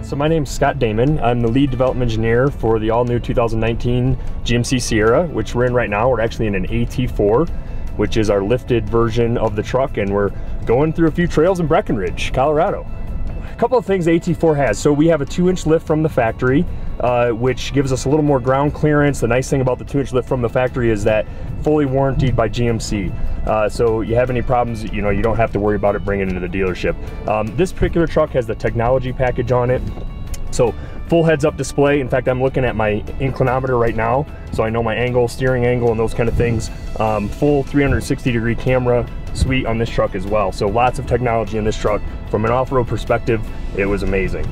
So my name's Scott Damon. I'm the lead development engineer for the all-new 2019 GMC Sierra, which we're in right now. We're actually in an AT4, which is our lifted version of the truck, and we're going through a few trails in Breckenridge, Colorado. A couple of things AT4 has. So we have a 2-inch lift from the factory, which gives us a little more ground clearance. The nice thing about the 2-inch lift from the factory is that fully warranted by GMC. So you have any problems, you don't have to worry about it bringing it into the dealership. This particular truck has the technology package on it. So full heads-up display. In fact, I'm looking at my inclinometer right now, so I know my angle, steering angle, and those kind of things. Full 360-degree camera suite on this truck as well. So lots of technology in this truck. From an off-road perspective, it was amazing.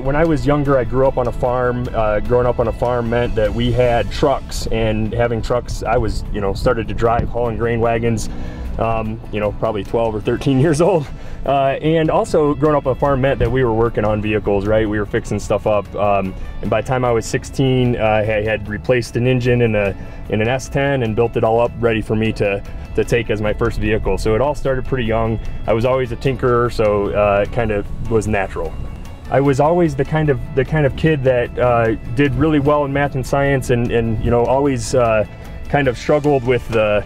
When I was younger, I grew up on a farm. Growing up on a farm meant that we had trucks, and having trucks, I was, started to drive hauling grain wagons, probably 12 or 13 years old. And also growing up on a farm meant that we were working on vehicles, right? We were fixing stuff up. And by the time I was 16, I had replaced an engine in an S10 and built it all up ready for me to take as my first vehicle. So it all started pretty young. I was always a tinkerer, so it kind of was natural. I was always the kind of kid that did really well in math and science, and always kind of struggled with the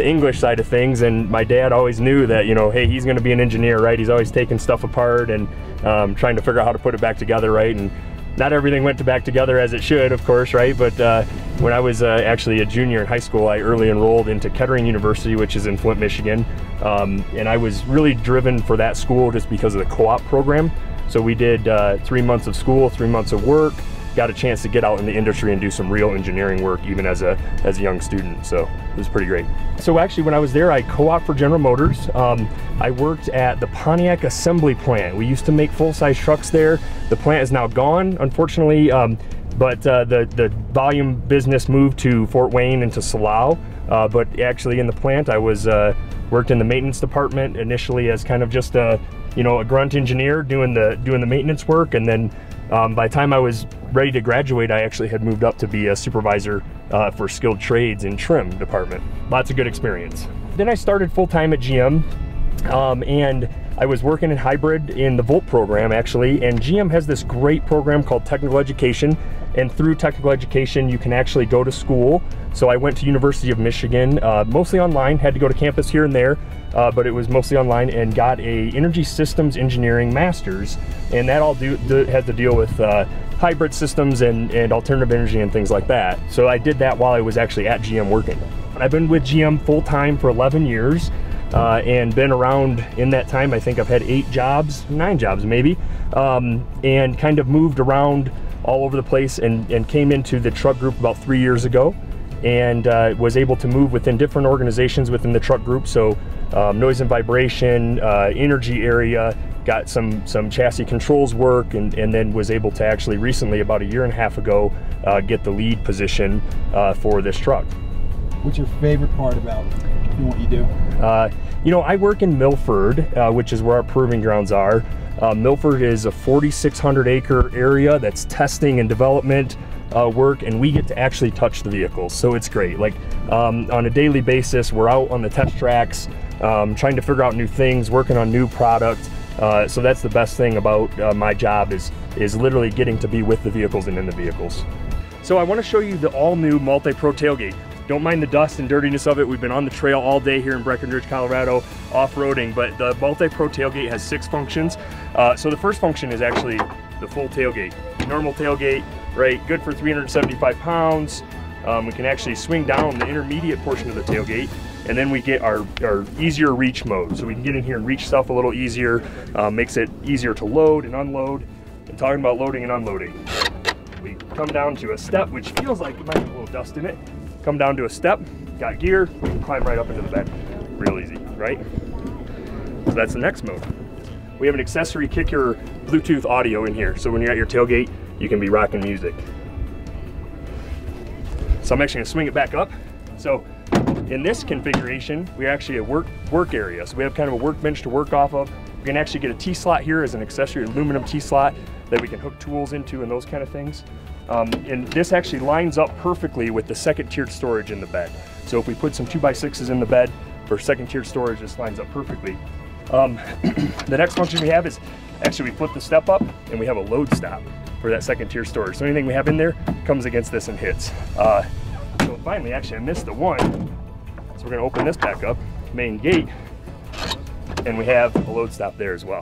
English side of things. And my dad always knew that hey, he's going to be an engineer, right? He's always taking stuff apart and trying to figure out how to put it back together, right? And not everything went back together as it should, of course, right? But when I was actually a junior in high school, I early enrolled into Kettering University, which is in Flint, Michigan, and I was really driven for that school just because of the co-op program. So we did 3 months of school, 3 months of work, got a chance to get out in the industry and do some real engineering work even as a young student. So it was pretty great. So actually when I was there, I co-opted for General Motors. I worked at the Pontiac assembly plant. We used to make full-size trucks there. The plant is now gone, unfortunately, but the volume business moved to Fort Wayne and to Silao. But actually in the plant, I was worked in the maintenance department initially as kind of just a grunt engineer doing the maintenance work, and then by the time I was ready to graduate, I actually had moved up to be a supervisor for skilled trades in trim department. Lots of good experience. Then I started full-time at GM, and I was working in hybrid in the Volt program actually, and GM has this great program called Technical Education, and through Technical Education you can actually go to school. So I went to University of Michigan, mostly online, had to go to campus here and there, but it was mostly online, and got a Energy Systems Engineering Master's, and that all has to deal with hybrid systems and alternative energy and things like that. So I did that while I was actually at GM working. I've been with GM full-time for 11 years, and been around in that time. I think I've had 9 jobs maybe, and kind of moved around all over the place, and came into the truck group about 3 years ago, and was able to move within different organizations within the truck group. So noise and vibration, energy area, got some chassis controls work, and then was able to actually recently, about 1.5 years ago, get the lead position for this truck. What's your favorite part about what you do? I work in Milford, which is where our proving grounds are. Milford is a 4,600 acre area that's testing and development work, and we get to actually touch the vehicles, so it's great. Like on a daily basis, we're out on the test tracks, trying to figure out new things, working on new products. So that's the best thing about my job is literally getting to be with the vehicles and in the vehicles. So I want to show you the all-new MultiPro Tailgate. Don't mind the dust and dirtiness of it. We've been on the trail all day here in Breckenridge, Colorado, off-roading, but the MultiPro Tailgate has 6 functions. So the first function is actually the full tailgate. Normal tailgate, right, good for 375 pounds. We can actually swing down the intermediate portion of the tailgate, and then we get our easier reach mode. So we can get in here and reach stuff a little easier, makes it easier to load and unload. And talking about loading and unloading, we come down to a step, which feels like it might have a little dust in it. Come down to a step, got gear, we can climb right up into the bed. Real easy, right? So that's the next mode. We have an accessory kicker Bluetooth audio in here, so when you're at your tailgate, you can be rocking music. So I'm actually gonna swing it back up. So in this configuration, we're actually a work area. So we have kind of a workbench to work off of. We can actually get a T-slot here as an accessory, aluminum T-slot that we can hook tools into and those kind of things. And this actually lines up perfectly with the second tiered storage in the bed. So if we put some 2x6s in the bed for second tiered storage, this lines up perfectly. The next function we have is actually we flip the step up and we have a load stop for that second tier storage. So anything we have in there comes against this and hits. So finally, actually I missed the one. So we're gonna open this back up, main gate, and we have a load stop there as well.